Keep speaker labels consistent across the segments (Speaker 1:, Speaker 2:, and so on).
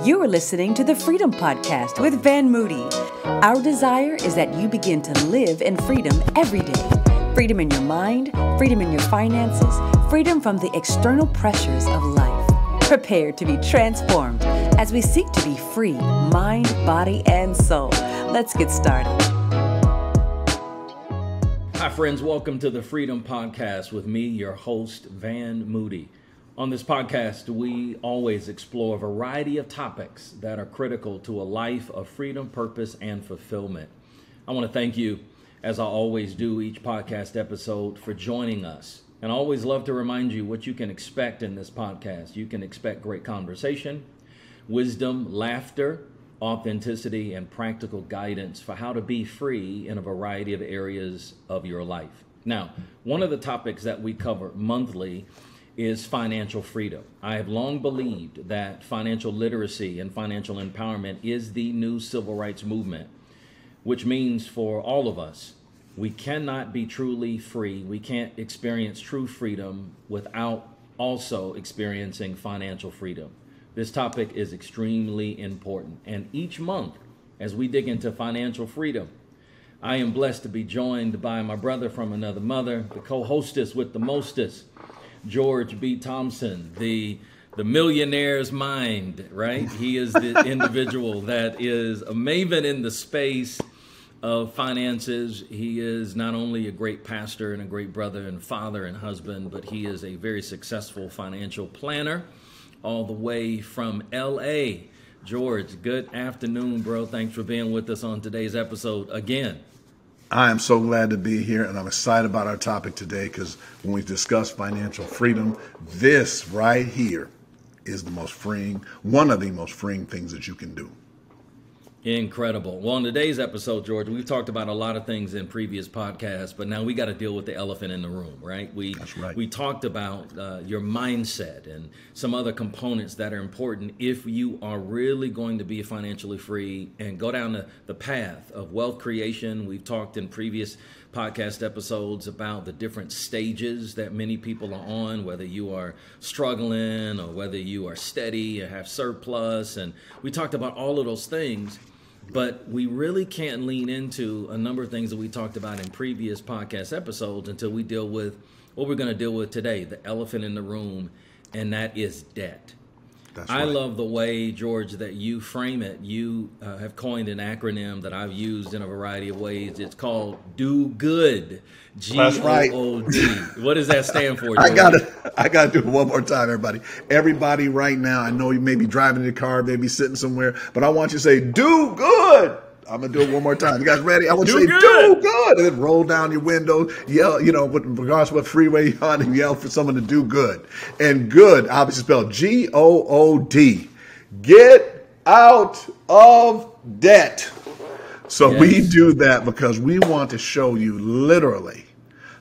Speaker 1: You are listening to the Freedom Podcast with Van Moody. Our desire is that you begin to live in freedom every day. Freedom in your mind, freedom in your finances, freedom from the external pressures of life. Prepare to be transformed as we seek to be free, mind, body, and soul. Let's get started.
Speaker 2: Hi, friends. Welcome to the Freedom Podcast with me, your host, Van Moody. On this podcast, we always explore a variety of topics that are critical to a life of freedom, purpose, and fulfillment. I want to thank you, as I always do each podcast episode, for joining us. And I always love to remind you what you can expect in this podcast. You can expect great conversation, wisdom, laughter, authenticity, and practical guidance for how to be free in a variety of areas of your life. Now, one of the topics that we cover monthly is financial freedom. I have long believed that financial literacy and financial empowerment is the new civil rights movement, which means for all of us, we cannot be truly free. We can't experience true freedom without also experiencing financial freedom. This topic is extremely important. And each month, as we dig into financial freedom, I am blessed to be joined by my brother from another mother, the co-hostess with the mostest, George B. Thompson, the millionaire's mind, right? He is the individual that is a maven in the space of finances. He is not only a great pastor and a great brother and father and husband, but he is a very successful financial planner all the way from L.A. George, good afternoon, bro. Thanks for being with us on today's episode again.
Speaker 3: I am so glad to be here, and I'm excited about our topic today because when we discuss financial freedom, this right here is the most freeing, one of the most freeing things that you can do.
Speaker 2: Incredible. Well, in today's episode, George, we've talked about a lot of things in previous podcasts, but now we got to deal with the elephant in the room, right?
Speaker 3: That's right.
Speaker 2: We talked about your mindset and some other components that are important if you are really going to be financially free and go down the path of wealth creation. We've talked in previous podcast episodes about the different stages that many people are on, whether you are struggling or whether you are steady or have surplus. And we talked about all of those things. But we really can't lean into a number of things that we talked about in previous podcast episodes until we deal with what we're going to deal with today, the elephant in the room, and that is debt.
Speaker 3: That's right.
Speaker 2: I love the way, George, that you frame it. You have coined an acronym that I've used in a variety of ways. It's called Do Good. G-O-O-D.
Speaker 3: That's right.
Speaker 2: What does that stand for, George?
Speaker 3: I gotta do it one more time, everybody. Everybody right now, I know you may be driving in your car, maybe sitting somewhere, but I want you to say, do good. I'm going to do it one more time. You guys ready? I want you to say, do good. And then roll down your window, yell, with regards to what freeway you're on, and yell for someone to do good. And good, obviously spelled G-O-O-D. Get out of debt. So yes. We do that because we want to show you literally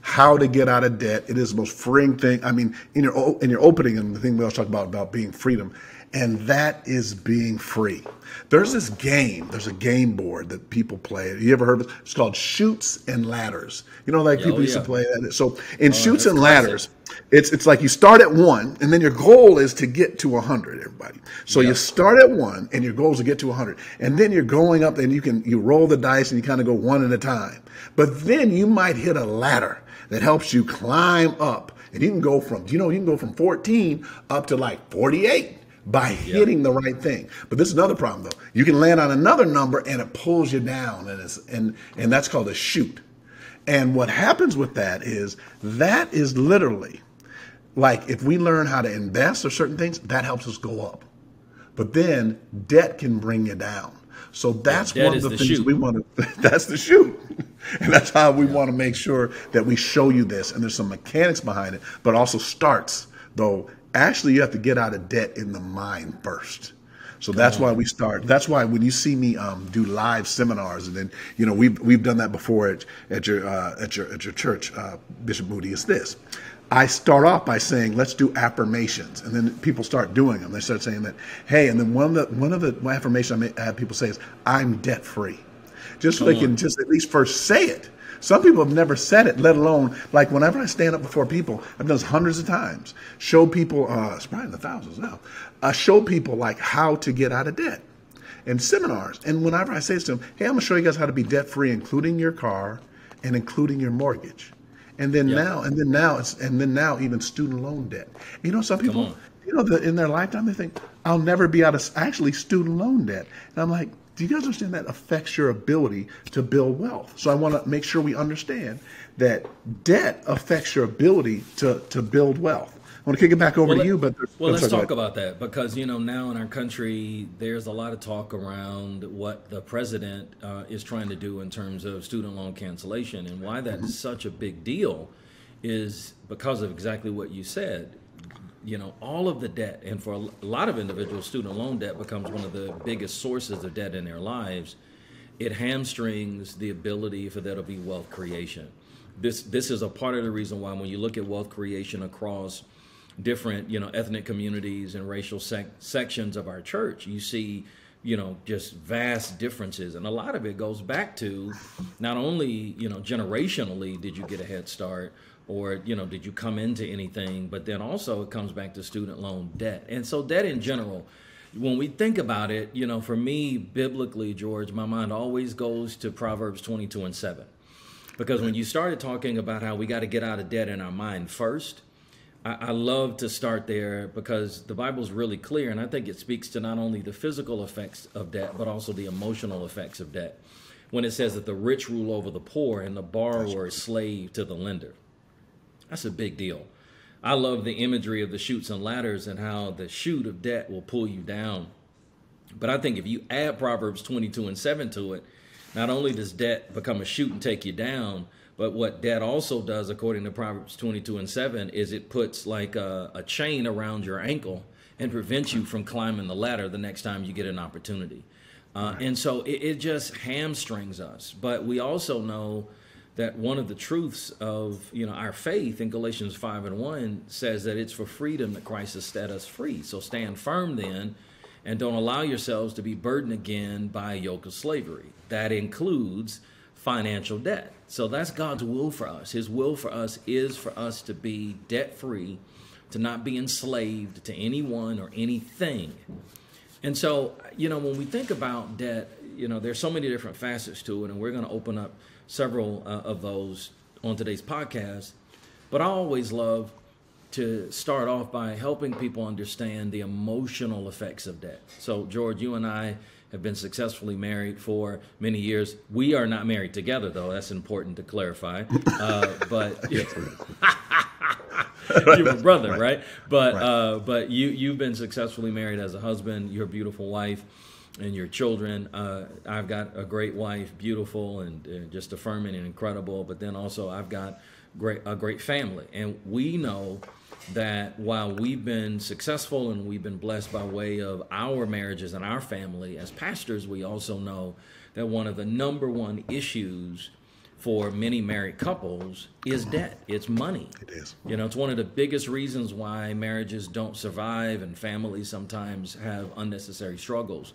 Speaker 3: how to get out of debt. It is the most freeing thing. I mean, in your opening, and the thing we always talk about being freedom, and that is being free. There's this game. There's a game board that people play. You ever heard of it? It's called Chutes and Ladders. People used to play that. So in Chutes and Ladders, it's like you start at 1, and then your goal is to get to 100. Everybody. So you start at 1, and your goal is to get to 100, and then you're going up, and you roll the dice, and you kind of go one at a time. But then you might hit a ladder that helps you climb up, and you can go from 14 up to like 48. By hitting the right thing. But this is another problem, though. You can land on another number and it pulls you down, and that's called a chute. And what happens with that is literally like if we learn how to invest or certain things, that helps us go up. But then debt can bring you down. So that's one of the things we want to, that's the chute. And that's how we want to make sure that we show you this. And there's some mechanics behind it, but also starts, though. Actually, you have to get out of debt in the mind first. So that's why we start. That's why when you see me do live seminars, and then we've done that before at your church, Bishop Moody. Is this? I start off by saying, let's do affirmations, and then people start doing them. They start saying that, hey, and then one of the affirmations I have people say is, I'm debt free, just so they can just at least first say it. Some people have never said it, let alone, like whenever I stand up before people, I've done this hundreds of times, show people, it's probably in the thousands now, show people like how to get out of debt in seminars. And whenever I say to them, hey, I'm going to show you guys how to be debt free, including your car and including your mortgage. And then now even student loan debt. You know, some people, you know, in their lifetime, they think, I'll never be out of actually student loan debt. And I'm like, do you guys understand that affects your ability to build wealth? So I want to make sure we understand that debt affects your ability to build wealth. I want to kick it back over to you, but
Speaker 2: let's talk about that, because you know, now in our country there's a lot of talk around what the president is trying to do in terms of student loan cancellation, and why that's such a big deal is because of exactly what you said. You know, all of the debt, and for a lot of individuals, student loan debt becomes one of the biggest sources of debt in their lives. It hamstrings the ability for there to be wealth creation. This is a part of the reason why when you look at wealth creation across different, you know, ethnic communities and racial sections of our church, you see, you know, just vast differences. And a lot of it goes back to not only, you know, generationally, did you get a head start, or, you know, did you come into anything, but then also it comes back to student loan debt. And so debt in general, when we think about it, you know, for me, biblically, George, my mind always goes to Proverbs 22:7. Because when you started talking about how we got to get out of debt in our mind first, I love to start there, because the Bible's really clear, and I think it speaks to not only the physical effects of debt, but also the emotional effects of debt. When it says that the rich rule over the poor and the borrower is slave to the lender. That's a big deal. I love the imagery of the chutes and ladders and how the chute of debt will pull you down. But I think if you add Proverbs 22:7 to it, not only does debt become a chute and take you down, but what debt also does, according to Proverbs 22:7, is it puts like a chain around your ankle and prevents you from climbing the ladder the next time you get an opportunity. And so it just hamstrings us. But we also know that one of the truths of, you know, our faith in Galatians 5:1 says that it's for freedom that Christ has set us free. So stand firm then, and don't allow yourselves to be burdened again by a yoke of slavery. That includes financial debt. So that's God's will for us. His will for us is for us to be debt-free, to not be enslaved to anyone or anything. And so, you know, when we think about debt, you know, there's so many different facets to it, and we're going to open up several of those on today's podcast. But I always love to start off by helping people understand the emotional effects of debt. So, George, you and I have been successfully married for many years. We are not married together, though. That's important to clarify. But you're a brother, right? But you've been successfully married as a husband. Your beautiful wife and your children. I've got a great wife, beautiful and just affirming and incredible. But then also I've got a great family, and we know that while we've been successful and we've been blessed by way of our marriages and our family, as pastors, we also know that one of the number one issues for many married couples is debt. It's money.
Speaker 3: It is.
Speaker 2: You know, it's one of the biggest reasons why marriages don't survive and families sometimes have unnecessary struggles.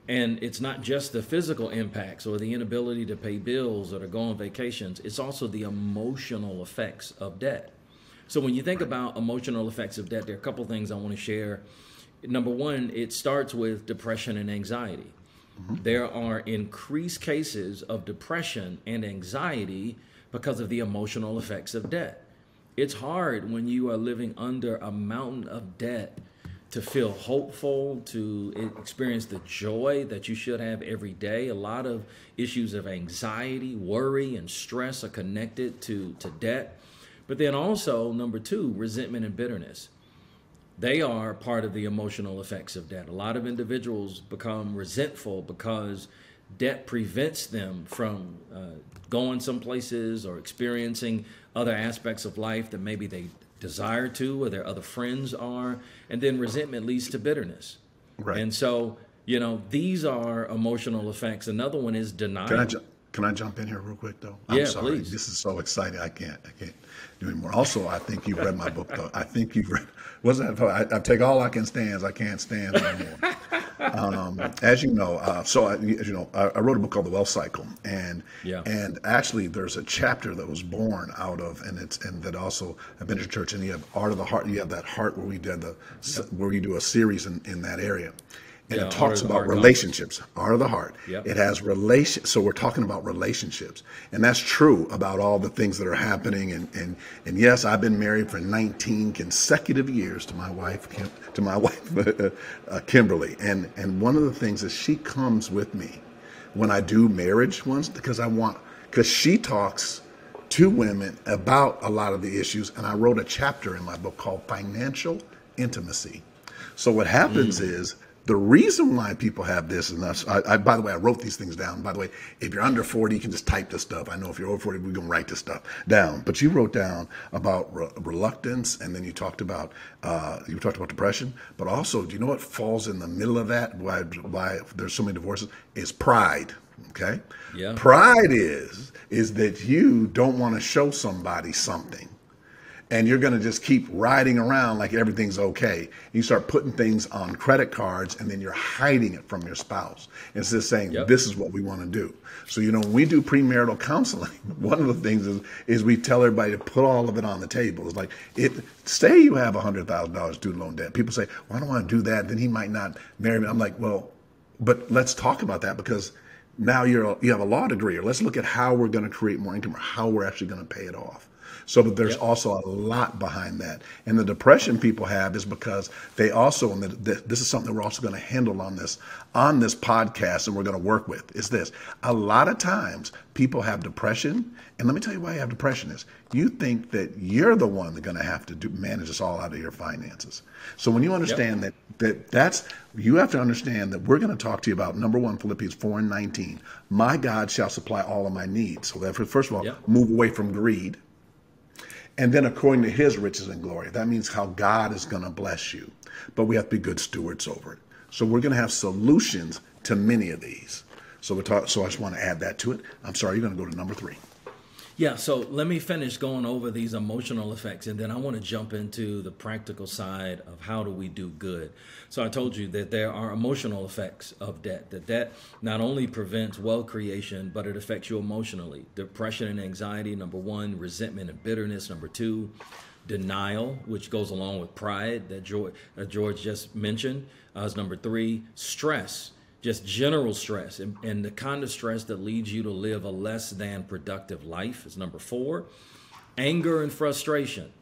Speaker 2: And it's not just the physical impacts or the inability to pay bills or to go on vacations. It's also the emotional effects of debt. So when you think about emotional effects of debt, there are a couple things I want to share. Number one, it starts with depression and anxiety. There are increased cases of depression and anxiety because of the emotional effects of debt. It's hard when you are living under a mountain of debt to feel hopeful, to experience the joy that you should have every day. A lot of issues of anxiety, worry, and stress are connected to debt. But then also, number two, resentment and bitterness. They are part of the emotional effects of debt. A lot of individuals become resentful because debt prevents them from going some places or experiencing other aspects of life that maybe they desire to, or their other friends are. And then resentment leads to bitterness. Right. And so, you know, these are emotional effects. Another one is denial.
Speaker 3: Can I jump in here real quick, though?
Speaker 2: Yeah,
Speaker 3: I'm sorry.
Speaker 2: Please.
Speaker 3: This is so exciting. I can't do anymore. Also, I think you've read my book, though. I think you've read, I take all I can stand, I can't stand anymore. As you know, I wrote a book called The Wealth Cycle, and
Speaker 2: Yeah.
Speaker 3: and actually there's a chapter that was born out of, and that also I've been to church, and you have Art of the Heart. You have that heart where we did where you do a series in that area. And
Speaker 2: Yeah,
Speaker 3: it talks
Speaker 2: Art of the
Speaker 3: about
Speaker 2: Heart
Speaker 3: relationships, Art of the Heart.
Speaker 2: Yep.
Speaker 3: It has so we're talking about relationships. And that's true about all the things that are happening. And yes, I've been married for 19 consecutive years to my wife, Kimberly. And one of the things is she comes with me when I do marriage ones, because she talks to women about a lot of the issues. And I wrote a chapter in my book called Financial Intimacy. So what happens is, the reason why people have this, and by the way, I wrote these things down. By the way, if you're under 40, you can just type this stuff. I know if you're over 40, we're going to write this stuff down. But you wrote down about reluctance, and then you talked about depression. But also, do you know what falls in the middle of that? Why there's so many divorces is pride. Okay,
Speaker 2: Yeah.
Speaker 3: Pride is that you don't want to show somebody something. And you're going to just keep riding around like everything's okay. You start putting things on credit cards, and then you're hiding it from your spouse. It's just saying, This is what we want to do. So, when we do premarital counseling, one of the things is we tell everybody to put all of it on the table. It's like, say you have $100,000 student loan debt. People say, well, I don't want to do that. Then he might not marry me. I'm like, well, but let's talk about that, because now you have a law degree, or let's look at how we're going to create more income, or how we're actually going to pay it off. So, but there's also a lot behind that. And the depression people have is because they also, and this is something we're also going to handle on this podcast, and we're going to work with, is this. A lot of times people have depression, and let me tell you why you have depression is you think that you're the one that's going to have to manage this all out of your finances. So when you understand that's, you have to understand that we're going to talk to you about, number one, Philippians 4:19. My God shall supply all of my needs. So that, first of all, move away from greed. And then according to his riches and glory, that means how God is going to bless you. But we have to be good stewards over it. So we're going to have solutions to many of these. So I just want to add that to it. I'm sorry, you're going to go to number 3.
Speaker 2: Yeah, so let me finish going over these emotional effects, and then I want to jump into the practical side of how do we do good. So I told you that there are emotional effects of debt, that debt not only prevents wealth creation, but it affects you emotionally. Depression and anxiety, number 1, resentment and bitterness, number 2, denial, which goes along with pride that George just mentioned, is number 3, stress. Just general stress and the kind of stress that leads you to live a less than productive life is number 4. Anger and frustration.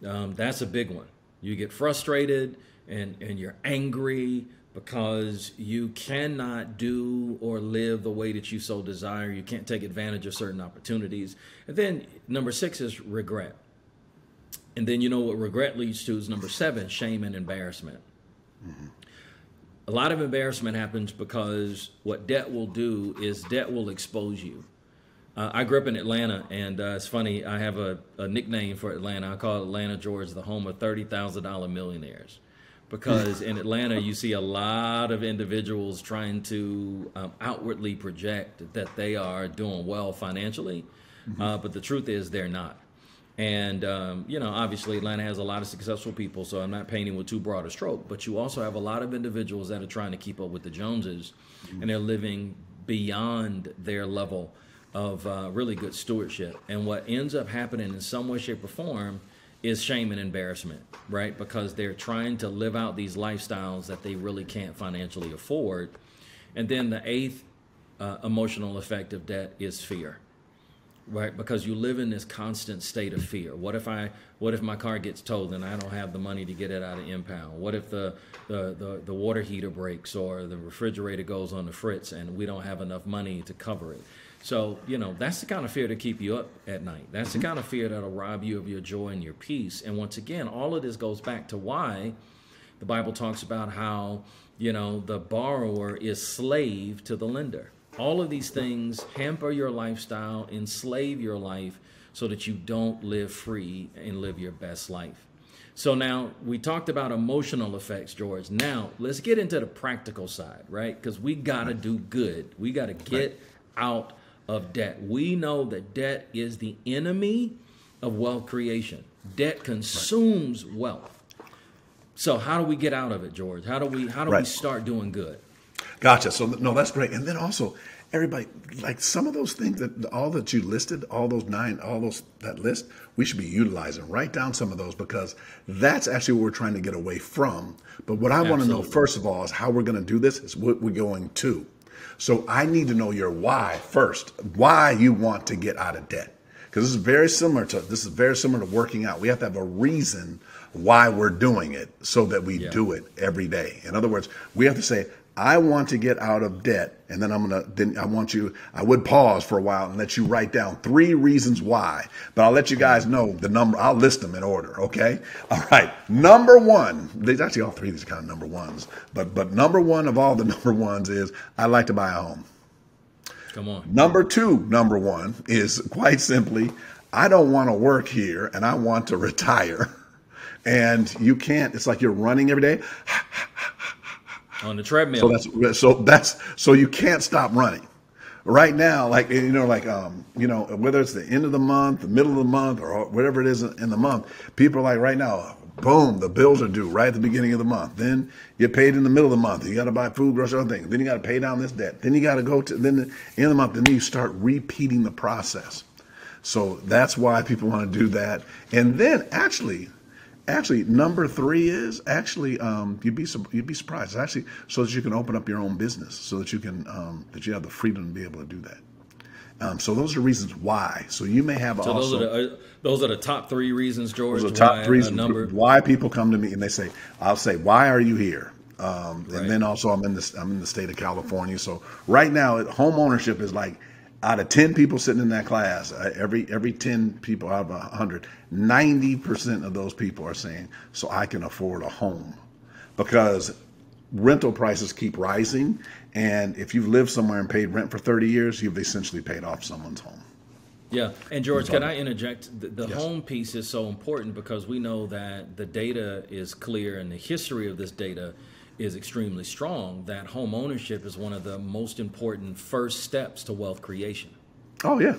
Speaker 2: That's a big one. You get frustrated and you're angry because you cannot do or live the way that you so desire. You can't take advantage of certain opportunities. And then number 6 is regret. And then what regret leads to is number 7, shame and embarrassment. Mm-hmm. A lot of embarrassment happens because what debt will do is debt will expose you. I grew up in Atlanta, and it's funny, I have a nickname for Atlanta. I call Atlanta, Georgia, the home of $30,000 millionaires. Because in Atlanta, you see a lot of individuals trying to outwardly project that they are doing well financially, but the truth is they're not. And, obviously Atlanta has a lot of successful people, so I'm not painting with too broad a stroke. But you also have a lot of individuals that are trying to keep up with the Joneses, and they're living beyond their level of really good stewardship. And what ends up happening in some way, shape, or form is shame and embarrassment, right? Because they're trying to live out these lifestyles that they really can't financially afford. And then the 8th emotional effect of debt is fear. Right, because you live in this constant state of fear. What if my car gets towed and I don't have the money to get it out of impound? What if the water heater breaks or the refrigerator goes on the fritz and we don't have enough money to cover it? So, that's the kind of fear to keep you up at night. That's the kind of fear that'll rob you of your joy and your peace. And once again, all of this goes back to why the Bible talks about how, the borrower is slave to the lender. All of these things hamper your lifestyle, enslave your life so that you don't live free and live your best life. So now we talked about emotional effects, George. Now let's get into the practical side, right? Because we got to do good. We got to get out of debt. We know that debt is the enemy of wealth creation. Debt consumes wealth. So how do we get out of it, George? How do we start doing good?
Speaker 3: Gotcha. So no, that's great. And then also, everybody, like some of those things all that you listed, that list, we should be utilizing. Write down some of those, because that's actually what we're trying to get away from. But what I want to know, first of all, is how we're going to do this, is what we're going to. So I need to know your why first, why you want to get out of debt. Because this is very similar to working out. We have to have a reason why we're doing it, so that we do it every day. In other words, we have to say, I want to get out of debt, and then I would pause for a while and let you write down 3 reasons why, but I'll let you guys know the number. I'll list them in order. Okay. All right. Number 1, there's actually all 3 of these kind of number ones, but number 1 of all the number ones is I like to buy a home.
Speaker 2: Come on.
Speaker 3: Number 1 is quite simply, I don't want to work here and I want to retire. And you can't, it's like you're running every day
Speaker 2: on the treadmill.
Speaker 3: So you can't stop running. Right now, whether it's the end of the month, the middle of the month, or whatever it is in the month, people are like, right now, boom, the bills are due right at the beginning of the month. Then you get paid in the middle of the month. You got to buy food, groceries, other things. Then you got to pay down this debt. Then you got to go to the end of the month, and then you start repeating the process. So that's why people want to do that. And then actually, number 3 is you'd be surprised. It's actually so that you can open up your own business, so that you can that you have the freedom to be able to do that. So those are reasons why. So you may have
Speaker 2: those are the top 3 reasons, George.
Speaker 3: Those are top 3 reasons why people come to me, and I'll say, why are you here? And then also I'm in the state of California. So right now, home ownership is like, out of 10 people sitting in that class, every 10 people out of 100, 90% of those people are saying, so I can afford a home. Because rental prices keep rising, and if you've lived somewhere and paid rent for 30 years, you've essentially paid off someone's home.
Speaker 2: Yeah. And George, can I interject? The home piece is so important, because we know that the data is clear, and the history of this data is extremely strong, that home ownership is one of the most important first steps to wealth creation.
Speaker 3: Oh, yeah.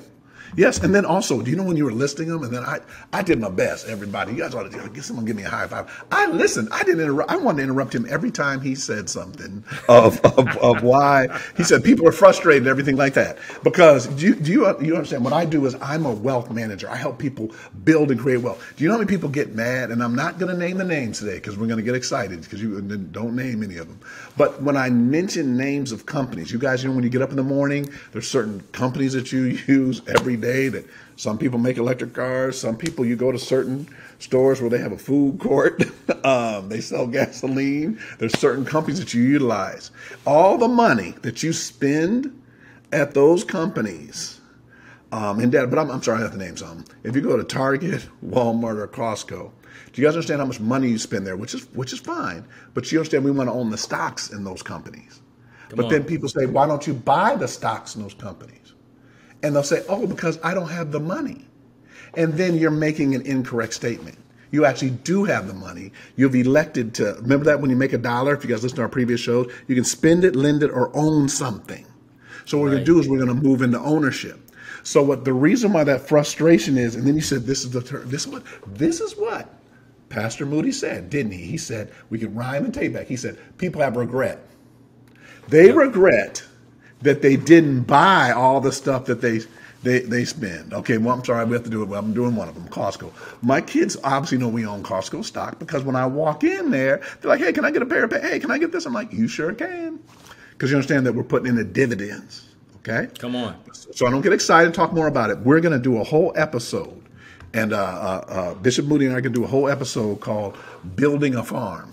Speaker 3: Yes, and then also, do you know when you were listing them, and then I did my best, everybody. You guys ought to get someone give me a high five. I listened. I didn't interrupt. I wanted to interrupt him every time he said something of why. He said people are frustrated and everything like that. Because do you understand, what I do is I'm a wealth manager. I help people build and create wealth. Do you know how many people get mad? And I'm not going to name the names today, because we're going to get excited, because you don't name any of them. But when I mention names of companies, you guys, when you get up in the morning, there's certain companies that you use every day. That some people make electric cars. Some people, you go to certain stores where they have a food court. They sell gasoline. There's certain companies that you utilize. All the money that you spend at those companies, in debt. But I'm sorry, I have to name some. If you go to Target, Walmart, or Costco, do you guys understand how much money you spend there? Which is fine. But you understand, we want to own the stocks in those companies. Then people say, why don't you buy the stocks in those companies? And they'll say, oh, because I don't have the money. And then you're making an incorrect statement. You actually do have the money. You've elected to, remember that when you make $1, if you guys listen to our previous shows, you can spend it, lend it, or own something. So what we're going to do is we're going to move into ownership. So what the reason why that frustration is, and then you said, this is what Pastor Moody said, didn't he? He said, we can rhyme and take back. He said, people have regret. They regret that they didn't buy all the stuff that they spend. Okay, well, I'm sorry, we have to do it. Well, I'm doing one of them, Costco. My kids obviously know we own Costco stock, because when I walk in there, they're like, hey, can I get a pair of pants? Hey, can I get this? I'm like, you sure can. Because you understand that we're putting in the dividends, okay?
Speaker 2: Come on.
Speaker 3: So I don't get excited and talk more about it. We're going to do a whole episode, and Bishop Moody and I are going to do a whole episode called Building a Farm.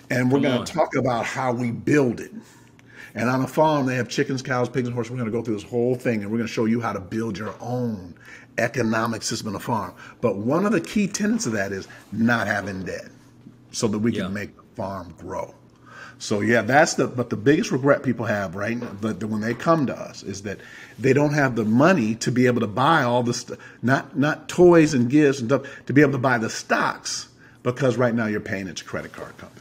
Speaker 3: And we're going to talk about how we build it. And on a farm, they have chickens, cows, pigs, and horses. We're going to go through this whole thing, and we're going to show you how to build your own economic system on a farm. But one of the key tenets of that is not having debt, so that we can make the farm grow. So but the biggest regret people have, right, when they come to us, is that they don't have the money to be able to buy all this, not toys and gifts and stuff, to be able to buy the stocks, because right now you're paying it to credit card companies.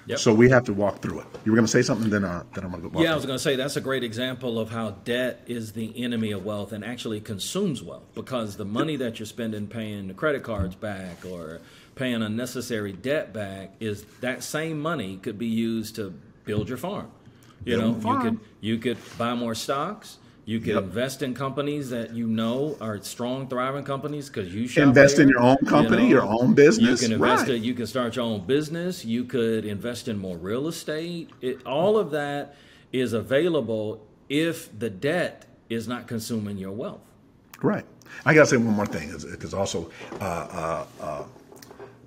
Speaker 3: Yep. So we have to walk through it. You were going to say something, then I'm going to go walk.
Speaker 2: Yeah, I was going to say that's a great example of how debt is the enemy of wealth and actually consumes wealth, because the money that you're spending paying the credit cards back or paying unnecessary debt back is that same money could be used to build your farm. You could buy more stocks. You can invest in companies that are strong, thriving companies because you shop
Speaker 3: invest
Speaker 2: there,
Speaker 3: in your own company, your own business.
Speaker 2: You can invest in, you can start your own business. You could invest in more real estate. All of that is available if the debt is not consuming your wealth.
Speaker 3: Right. I got to say one more thing because also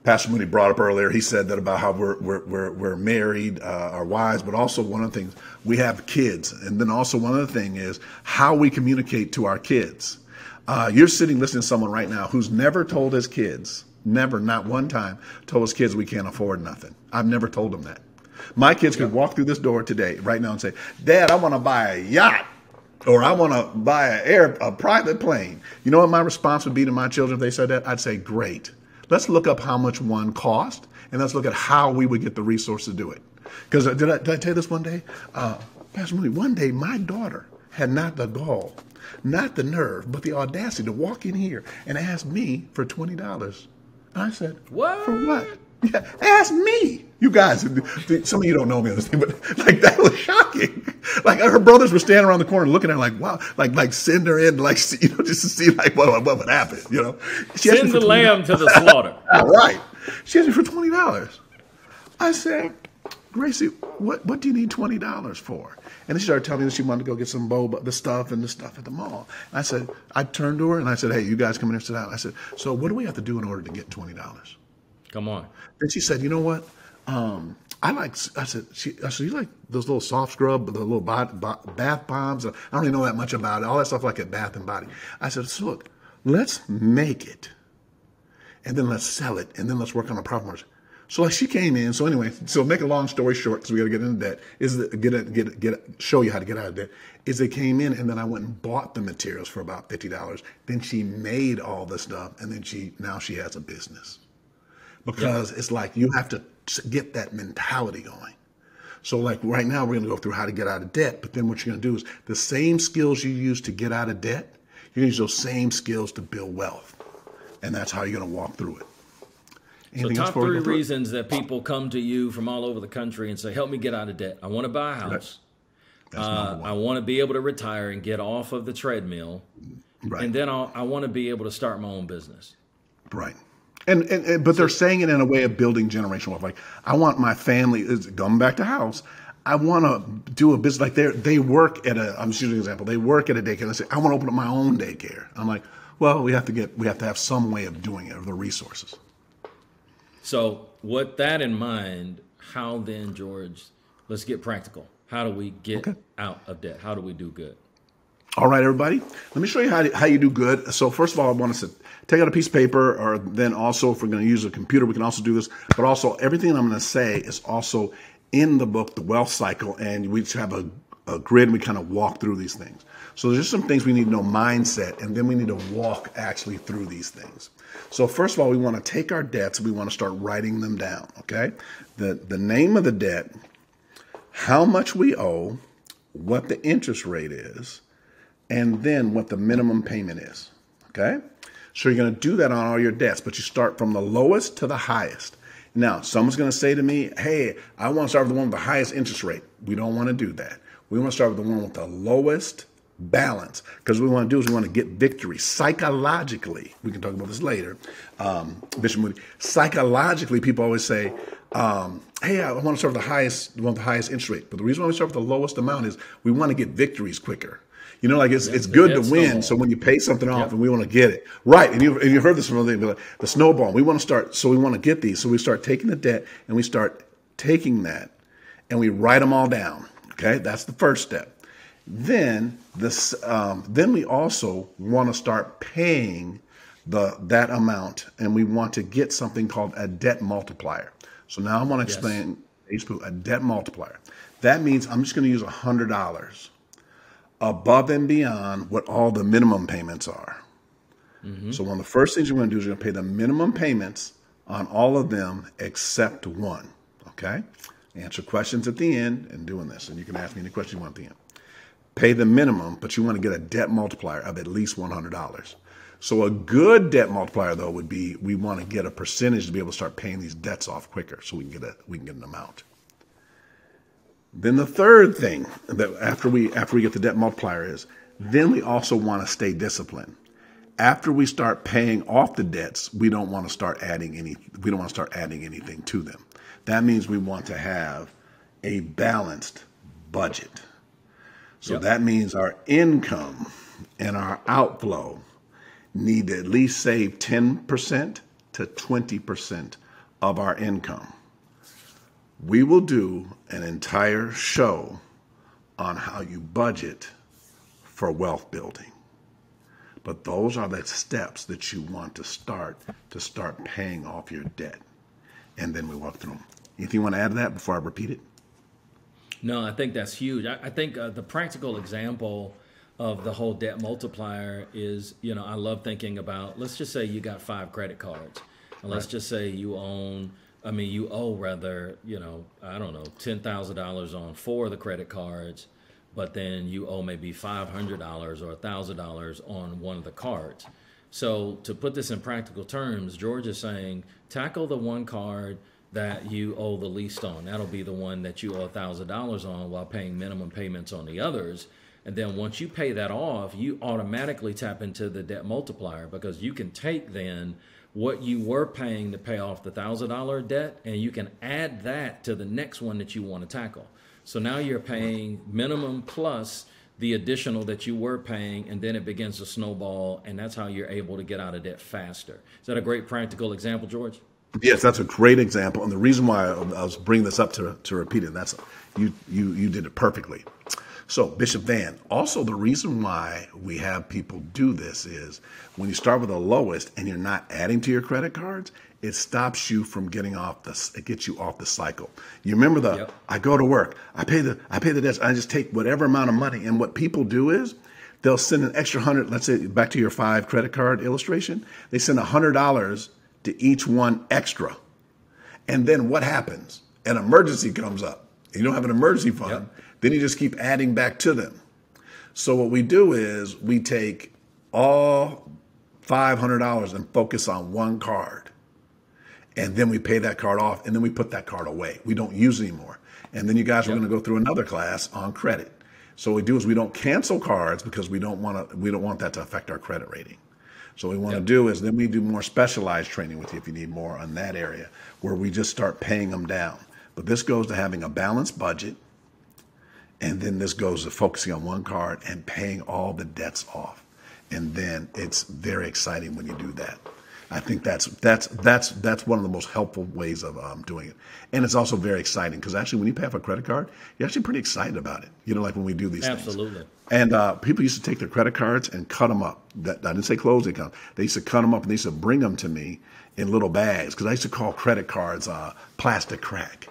Speaker 3: Pastor Moody brought up earlier. He said that about how we're married, our wives, but also one of the things we have kids, and then also one other thing is how we communicate to our kids. You're sitting listening to someone right now who's never told his kids, not one time, told his kids we can't afford nothing. I've never told them that. My kids could walk through this door today, right now, and say, "Dad, I want to buy a yacht." Or I want to buy a private plane. You know what my response would be to my children if they said that? I'd say, great. Let's look up how much one cost, and let's look at how we would get the resources to do it. Because did I tell you this one day? Pastor Moody, one day my daughter had not the gall, not the nerve, but the audacity to walk in here and ask me for $20. I said,
Speaker 2: what?
Speaker 3: For what? Yeah, ask me. You guys, some of you don't know me on this thing, but like that was shocking. Like her brothers were standing around the corner looking at her like, wow, like send her in, like, just to see like what would happen,
Speaker 2: Send the lamb to the slaughter.
Speaker 3: Right. She asked me for $20. I said, Gracie, what do you need $20 for? And then she started telling me that she wanted to go get some the stuff at the mall. And I turned to her and I said, hey, you guys come in here and sit down. I said, so what do we have to do in order to get $20?
Speaker 2: Come on.
Speaker 3: Then she said, you know what? I said, you like those little soft scrub, the little bath bombs? I don't really know that much about it. All that stuff like at Bath and Body. I said, so look, let's make it and then let's sell it and then let's work on the profit margin. So like she came in. So anyway, so make a long story short, because we got to get into debt, show you how to get out of debt, is they came in and then I went and bought the materials for about $50. Then she made all the stuff and then now she has a business. Because it's like you have to get that mentality going. So like right now we're going to go through how to get out of debt. But then what you're going to do is the same skills you use to get out of debt, you're going to use those same skills to build wealth. And that's how you're going to walk through it. Anything
Speaker 2: so top 3 reasons that people come to you from all over the country and say, help me get out of debt. I want to buy a house. I want to be able to retire and get off of the treadmill. Right. And then I want to be able to start my own business.
Speaker 3: Right. But they're saying it in a way of building generational wealth. Like, I want my family, going back to house, I want to do a business. Like they work at I'm just using an example. They work at a daycare. They say, I want to open up my own daycare. I'm like, well, we have to have some way of doing it, or the resources.
Speaker 2: So with that in mind, how then, George, let's get practical. How do we get out of debt? How do we do good?
Speaker 3: All right, everybody. Let me show you how you do good. So first of all, I want us to take out a piece of paper, or then also if we're going to use a computer, we can also do this. But also everything I'm going to say is also in the book, The Wealth Cycle, and we just have a grid and we kind of walk through these things. So there's just some things we need to know mindset, and then we need to walk actually through these things. So first of all, we want to take our debts, we want to start writing them down, okay? The name of the debt, how much we owe, what the interest rate is, and then what the minimum payment is, okay? So you're going to do that on all your debts, but you start from the lowest to the highest. Now, someone's going to say to me, hey, I want to start with the one with the highest interest rate. We don't want to do that. We want to start with the one with the lowest balance, because what we want to do is we want to get victory psychologically. We can talk about this later. Bishop Moody, psychologically, people always say, hey, I want to start with the highest interest rate. But the reason why we start with the lowest amount is we want to get victories quicker. You know, like it's good to win. Snowball. So when you pay something off and we want to get it right, and you've heard this from other things, the snowball. We want to start, so we want to get these. So we start taking the debt and we start taking that and we write them all down. Okay, that's the first step. Then we also want to start paying that amount, and we want to get something called a debt multiplier. So now I want to explain a debt multiplier. That means I'm just going to use $100 above and beyond what all the minimum payments are. Mm-hmm. So one of the first things you're going to do is you're going to pay the minimum payments on all of them except one. Okay? Answer questions at the end and doing this, and you can ask me any question you want at the end. Pay the minimum, but you want to get a debt multiplier of at least $100. So a good debt multiplier, though, would be we want to get a percentage to be able to start paying these debts off quicker, so we can get an amount. Then the third thing that after we get the debt multiplier is, then we also want to stay disciplined. After we start paying off the debts, we don't want to start adding anything to them. That means we want to have a balanced budget. So that means our income and our outflow need to at least save 10% to 20% of our income. We will do an entire show on how you budget for wealth building. But those are the steps that you want to start paying off your debt. And then we walk through them. Anything you want to add to that before I repeat it?
Speaker 2: No, I think that's huge. I think the practical example of the whole debt multiplier is, I love thinking about, let's just say you got 5 credit cards. And let's just say you owe $10,000 on 4 of the credit cards, but then you owe maybe $500 or $1,000 on one of the cards. So to put this in practical terms, George is saying, tackle the one card that you owe the least on. That'll be the one that you owe $1,000 on while paying minimum payments on the others. And then once you pay that off, you automatically tap into the debt multiplier, because you can take then what you were paying to pay off the $1,000 debt, and you can add that to the next one that you want to tackle. So now you're paying minimum plus the additional that you were paying, and then it begins to snowball, and that's how you're able to get out of debt faster. Is that a great practical example, George?
Speaker 3: Yes, that's a great example. And the reason why I was bringing this up to repeat it, you did it perfectly. So, Bishop Van, also the reason why we have people do this is when you start with the lowest and you're not adding to your credit cards, it stops you from it gets you off the cycle. You remember I go to work, I pay the debts, I just take whatever amount of money. And what people do is they'll send an extra 100, let's say back to your 5 credit card illustration, they send $100 to each one extra. And then what happens? An emergency comes up. You don't have an emergency fund. Then you just keep adding back to them. So what we do is we take all $500 and focus on one card. And then we pay that card off, and then we put that card away. We don't use it anymore. And then you guys are going to go through another class on credit. So what we do is we don't cancel cards because we don't want that to affect our credit rating. So what we want to do is then we do more specialized training with you if you need more on that area, where we just start paying them down. But this goes to having a balanced budget. And then this goes to focusing on one card and paying all the debts off. And then it's very exciting when you do that. I think that's one of the most helpful ways of doing it. And it's also very exciting because actually when you pay off a credit card, you're actually pretty excited about it. Like when we do these things.
Speaker 2: Absolutely.
Speaker 3: And people used to take their credit cards and cut them up. I didn't say close the account. They used to cut them up and they used to bring them to me in little bags, because I used to call credit cards plastic crack.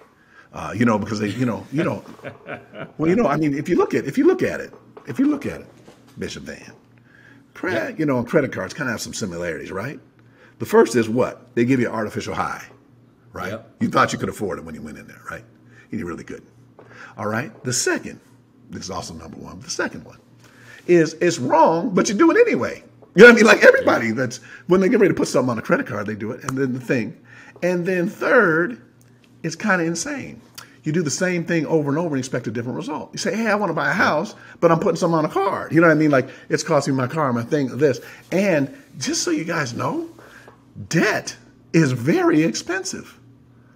Speaker 3: Because they, well, I mean, if you look at it, Bishop Van, credit cards kind of have some similarities, right? The first is what? They give you an artificial high, right? Yep. You thought you could afford it when you went in there, right? And you really couldn't. All right. The second, this is also number one, but the second one is it's wrong, but you do it anyway. You know what I mean? Like everybody that's, when they get ready to put something on a credit card, they do it. And then third, it's kind of insane. You do the same thing over and over and expect a different result. You say, hey, I want to buy a house, but I'm putting something on a card. You know what I mean? Like it's costing my car, my thing, this. And just so you guys know, debt is very expensive.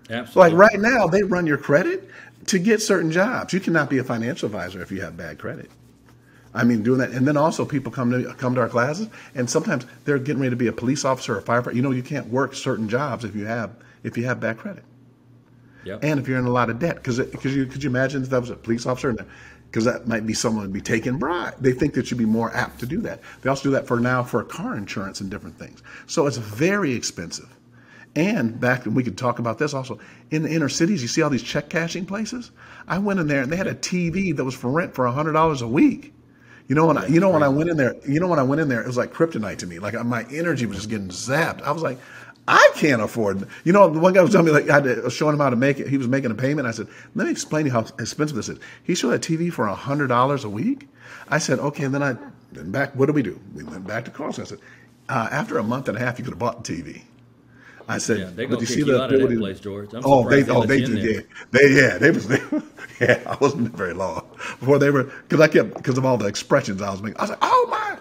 Speaker 2: Absolutely.
Speaker 3: Like right now, they run your credit to get certain jobs. You cannot be a financial advisor if you have bad credit. I mean, doing that. And then also people come to our classes, and sometimes they're getting ready to be a police officer or a firefighter. You can't work certain jobs if you have bad credit. Yep. And if you're in a lot of debt, could you imagine if that was a police officer? Because that might be someone who'd be taking bribe. They think that you'd be more apt to do that. They also do that for car insurance and different things. So it's very expensive. And we could talk about this also, in the inner cities, you see all these check cashing places? I went in there and they had a TV that was for rent for $100 a week. When I went in there, it was like kryptonite to me. Like my energy was just getting zapped. I was like, I can't afford it. The one guy was telling me, like, I was showing him how to make it. He was making a payment. I said, let me explain to you how expensive this is. He showed a TV for $100 a week. I said, okay. And then what do we do? We went back to cost. I said, After a month and a half, you could have bought the TV. I said,
Speaker 2: Yeah, they're
Speaker 3: but
Speaker 2: gonna
Speaker 3: you
Speaker 2: kick
Speaker 3: see
Speaker 2: you out of that
Speaker 3: the
Speaker 2: place, George. I'm
Speaker 3: oh,
Speaker 2: surprised
Speaker 3: they
Speaker 2: let you in
Speaker 3: did,
Speaker 2: there.
Speaker 3: yeah. I wasn't there very long before they were, because of all the expressions I was making. I was like, oh my!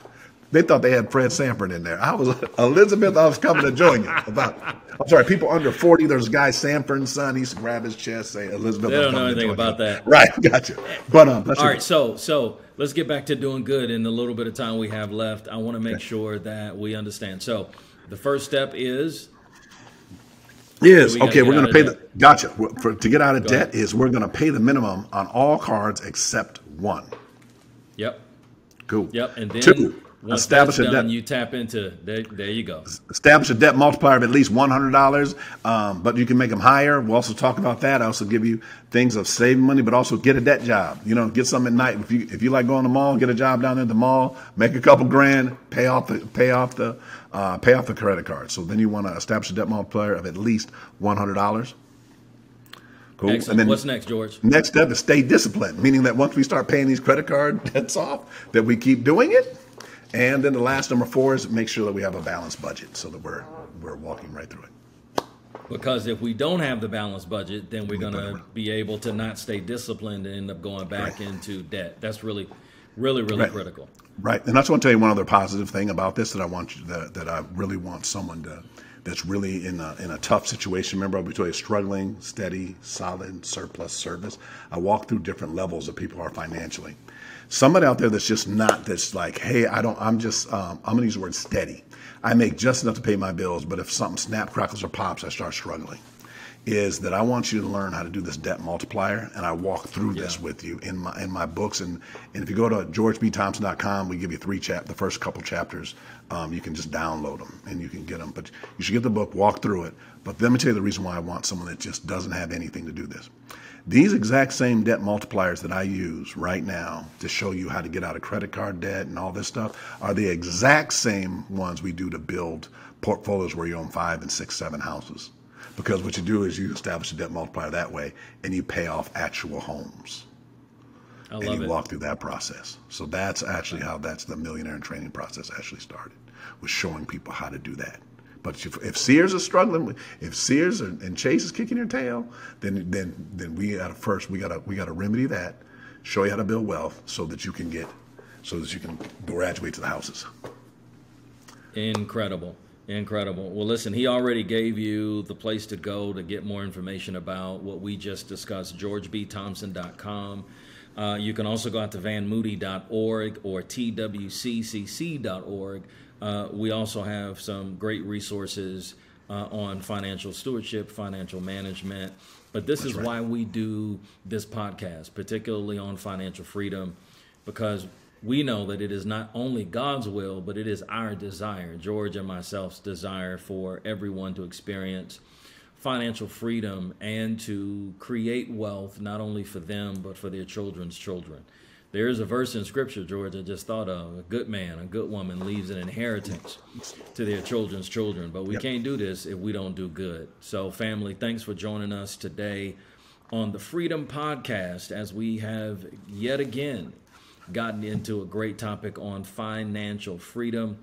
Speaker 3: They thought they had Fred Sanford in there. I was Elizabeth. I was coming to join you. I'm sorry, people under 40. There's a guy Sanford's son. He used to grab his chest, say Elizabeth.
Speaker 2: They don't know anything about that,
Speaker 3: right? Gotcha. But
Speaker 2: all right, so let's get back to doing good in the little bit of time we have left. I want to make sure that we understand. So the first step is.
Speaker 3: We're going to pay to get out of debt
Speaker 2: ahead.
Speaker 3: we're going to pay the minimum on all cards except one.
Speaker 2: Yep.
Speaker 3: Cool.
Speaker 2: Yep. And then
Speaker 3: Two,
Speaker 2: once
Speaker 3: establish
Speaker 2: that's
Speaker 3: a
Speaker 2: done,
Speaker 3: debt.
Speaker 2: you tap into there you go.
Speaker 3: Establish a debt multiplier of at least $100, but you can make them higher. We'll also talk about that. I also give you things of saving money, but also get a debt job. Get something at night. If you like going to the mall, get a job down there at the mall, make a couple grand, pay off the credit card. So then you want to establish a debt multiplier of at least $100. Cool.
Speaker 2: Excellent.
Speaker 3: And then
Speaker 2: what's next, George?
Speaker 3: Next step is stay disciplined, meaning that once we start paying these credit card debts off, that we keep doing it. And then the last number 4 is make sure that we have a balanced budget so that we're walking right through it.
Speaker 2: Because if we don't have the balanced budget, then we're going to be able to not stay disciplined and end up going back into debt. That's really critical.
Speaker 3: Right. And I just want to tell you one other positive thing about this that I want you that I really want someone that's really in a tough situation. Remember, I told you struggling, steady, solid, surplus service. I walk through different levels that people are financially. Somebody out there that's like, hey, I'm going to use the word steady. I make just enough to pay my bills, but if something snap, crackles, or pops, I start struggling. Is that I want you to learn how to do this debt multiplier, and I walk through this with you in my books. And if you go to georgebthompson.com, we give you the first couple chapters. You can just download them and you can get them. But you should get the book, walk through it. But let me tell you the reason why I want someone that just doesn't have anything to do this. These exact same debt multipliers that I use right now to show you how to get out of credit card debt and all this stuff are the exact same ones we do to build portfolios where you own 5 and 6, 7 houses. Because what you do is you establish a debt multiplier that way and you pay off actual homes.
Speaker 2: I love
Speaker 3: and you
Speaker 2: it.
Speaker 3: walk through that process. So that's actually how the millionaire in training process actually started, was showing people how to do that. But if Sears is struggling, if Sears and Chase is kicking your tail, then we gotta remedy that, show you how to build wealth so that you can graduate to the houses.
Speaker 2: Incredible. Well, listen, he already gave you the place to go to get more information about what we just discussed, georgebthompson.com. You can also go out to vanmoody.org or twccc.org. We also have some great resources on financial stewardship, financial management. But this is why we do this podcast, particularly on financial freedom, because we know that it is not only God's will, but it is our desire, George and myself's desire, for everyone to experience financial freedom and to create wealth, not only for them, but for their children's children. There is a verse in Scripture, George, I just thought of. A good man, a good woman leaves an inheritance to their children's children. But we can't do this if we don't do good. So, family, thanks for joining us today on the Freedom Podcast, as we have yet again gotten into a great topic on financial freedom.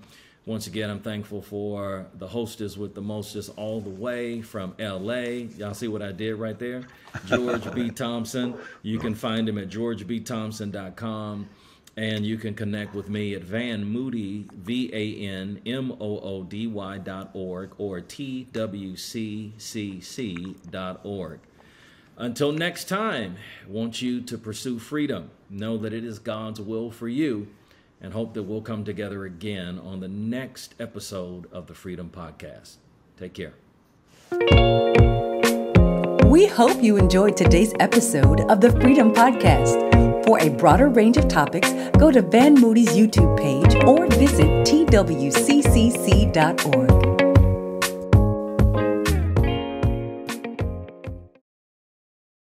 Speaker 2: Once again, I'm thankful for the hostess with the mostest all the way from L.A. Y'all see what I did right there? George B. Thompson. You can find him at georgebthompson.com, and you can connect with me at vanmoody, vanmoody.org or twccc.org. Until next time, I want you to pursue freedom. Know that it is God's will for you, and hope that we'll come together again on the next episode of the Freedom Podcast. Take care.
Speaker 1: We hope you enjoyed today's episode of the Freedom Podcast. For a broader range of topics, go to Van Moody's YouTube page or visit twccc.org.